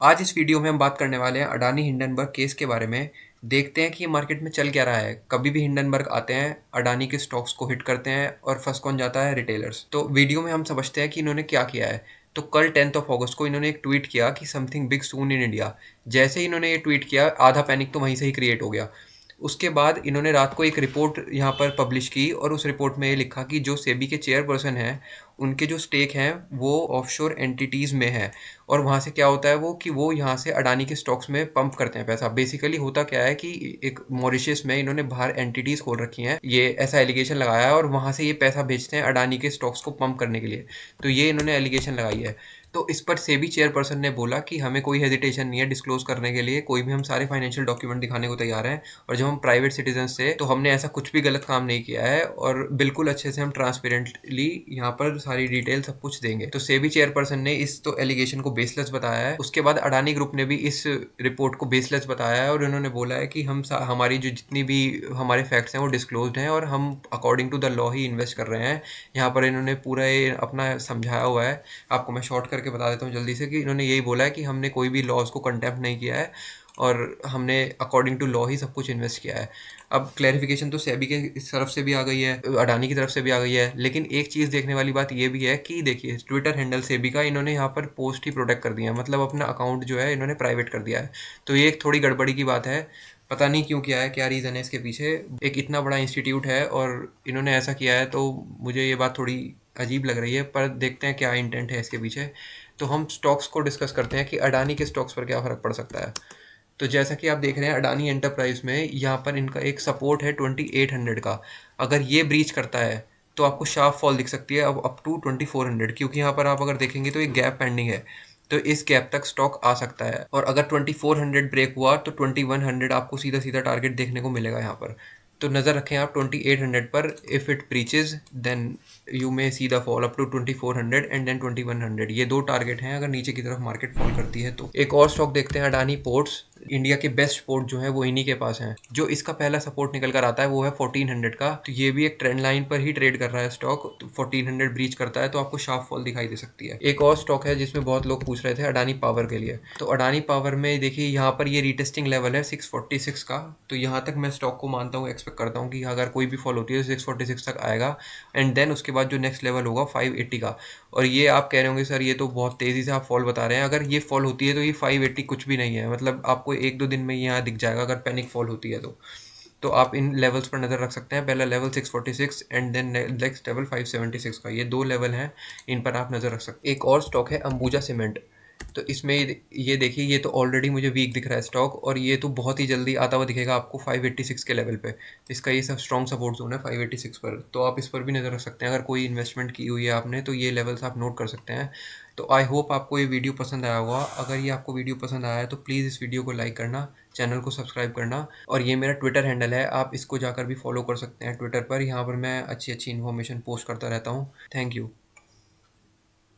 आज इस वीडियो में हम बात करने वाले हैं अडानी हिंडनबर्ग केस के बारे में। देखते हैं कि ये मार्केट में चल क्या रहा है। कभी भी हिंडनबर्ग आते हैं, अडानी के स्टॉक्स को हिट करते हैं और फंस कौन जाता है? रिटेलर्स। तो वीडियो में हम समझते हैं कि इन्होंने क्या किया है। तो कल 10th ऑफ अगस्त को इन्होंने एक ट्वीट किया कि something big soon in India. जैसे ही इन्होंने ये ट्वीट किया, आधा पैनिक तो वहीं से ही क्रिएट हो गया। उसके बाद इन्होंने रात को एक रिपोर्ट यहाँ पर पब्लिश की और उस रिपोर्ट में ये लिखा कि जो सेबी के चेयरपर्सन हैं, उनके जो स्टेक हैं वो ऑफशोर एंटिटीज़ में है। और वहाँ से क्या होता है कि वो यहाँ से अडानी के स्टॉक्स में पंप करते हैं पैसा। बेसिकली होता क्या है कि एक मॉरिशस में इन्होंने बाहर एंटिटीज़ खोल रखी हैं, ये ऐसा एलिगेशन लगाया है, और वहाँ से ये पैसा भेजते हैं अडानी के स्टॉक्स को पंप करने के लिए। तो ये इन्होंने एलिगेशन लगाई है। तो इस पर सेबी चेयरपर्सन ने बोला कि हमें कोई हेजिटेशन नहीं है डिस्क्लोज करने के लिए, कोई भी हम सारे फाइनेंशियल डॉक्यूमेंट दिखाने को तैयार हैं। और जब हम प्राइवेट सिटीजन्स थे तो हमने ऐसा कुछ भी गलत काम नहीं किया है, और बिल्कुल अच्छे से हम ट्रांसपेरेंटली यहाँ पर सारी डिटेल सब कुछ देंगे। तो सेबी चेयरपर्सन ने इस तो एलिगेशन को बेसलेस बताया है। उसके बाद अडानी ग्रुप ने भी इस रिपोर्ट को बेसलेस बताया है, और उन्होंने बोला है कि हमारी जो जितनी भी हमारे फैक्ट्स हैं वो डिस्क्लोज्ड हैं, और हम अकॉर्डिंग टू द लॉ ही इन्वेस्ट कर रहे हैं। यहाँ पर इन्होंने पूरा ये अपना समझाया हुआ है। आपको मैं शॉर्ट करके बता देता हूँ जल्दी से कि इन्होंने यही बोला है कि हमने कोई भी लॉज को कंटेम्प्ट नहीं किया है, और हमने अकॉर्डिंग टू लॉ ही सब कुछ इन्वेस्ट किया है। अब क्लैरिफिकेशन तो सेबी के इस तरफ से भी आ गई है, अडानी की तरफ से भी आ गई है, लेकिन एक चीज़ देखने वाली बात ये भी है कि देखिए, ट्विटर हैंडल सेबी का इन्होंने यहाँ पर पोस्ट ही प्रोटेक्ट कर दिया है, मतलब अपना अकाउंट जो है इन्होंने प्राइवेट कर दिया है। तो ये एक थोड़ी गड़बड़ी की बात है। पता नहीं क्यों किया है, क्या रीज़न है इसके पीछे। एक इतना बड़ा इंस्टीट्यूट है और इन्होंने ऐसा किया है, तो मुझे ये बात थोड़ी अजीब लग रही है, पर देखते हैं क्या इंटेंट है इसके पीछे। तो हम स्टॉक्स को डिस्कस करते हैं कि अडानी के स्टॉक्स पर क्या फ़र्क पड़ सकता है। तो जैसा कि आप देख रहे हैं, अडानी एंटरप्राइज में यहाँ पर इनका एक सपोर्ट है 2800 का। अगर ये ब्रीच करता है तो आपको शार्प फॉल दिख सकती है अब अप टू 2400, क्योंकि यहाँ पर आप अगर देखेंगे तो एक गैप पेंडिंग है। तो इस गैप तक स्टॉक आ सकता है, और अगर 2400 ब्रेक हुआ तो 2100 आपको सीधा सीधा टारगेट देखने को मिलेगा यहाँ पर। तो नज़र रखें आप 2800 पर। If it breaches then you may see the fall up to 2400 and then 2100। ये दो टारगेट हैं अगर नीचे की तरफ मार्केट फॉल करती है तो। एक और स्टॉक देखते हैं, अडानी पोर्ट्स। इंडिया के बेस्ट पोर्ट जो है वो इन्हीं के पास हैं। जो इसका पहला सपोर्ट निकल कर आता है वो है 1400 का। तो ये भी एक ट्रेंड लाइन पर ही ट्रेड कर रहा है स्टॉक। तो 1400 ब्रीच करता है तो आपको शार्प फॉल दिखाई दे सकती है। एक और स्टॉक है जिसमें बहुत लोग पूछ रहे थे, अडानी पावर के लिए। तो अडानी पावर में देखिए, यहाँ पर ये रीटेस्टिंग लेवल है 646 का। तो यहाँ तक मैं स्टॉक को मानता हूँ, एक्सपेक्ट करता हूँ कि अगर कोई भी फॉल होती है 646 तक आएगा, एंड देन उसके बाद जो नेक्स्ट लेवल होगा 580 का। और ये आप कह रहे होंगे सर ये तो बहुत तेज़ी से आप फॉल बता रहे हैं। अगर ये फॉल होती है तो ये 580 कुछ भी नहीं है, मतलब आपको एक दो दिन में यहाँ दिख जाएगा अगर पैनिक फॉल होती है तो आप इन लेवल्स पर नज़र रख सकते हैं। पहला level 646 and then next level 576 का। ये दो लेवल हैं, इन पर आप नज़र रख सकते हैं। एक और स्टॉक है अंबुजा सीमेंट। तो इसमें ये देखिए, ये तो ऑलरेडी मुझे वीक दिख रहा है स्टॉक, और ये तो बहुत ही जल्दी आता हुआ दिखेगा आपको 586 के लेवल पे। इसका ये सब स्ट्रॉन्ग सपोर्ट जोन है 586 पर, तो आप इस पर भी नज़र रख सकते हैं। अगर कोई इन्वेस्टमेंट की हुई है आपने तो ये लेवल्स आप नोट कर सकते हैं। तो आई होप आपको ये वीडियो पसंद आया होगा। अगर ये आपको वीडियो पसंद आया है तो प्लीज़ इस वीडियो को लाइक करना, चैनल को सब्सक्राइब करना, और ये मेरा ट्विटर हैंडल है, आप इसको जाकर भी फॉलो कर सकते हैं ट्विटर पर। यहाँ पर मैं अच्छी अच्छी इन्फॉर्मेशन पोस्ट करता रहता हूँ। Thank you.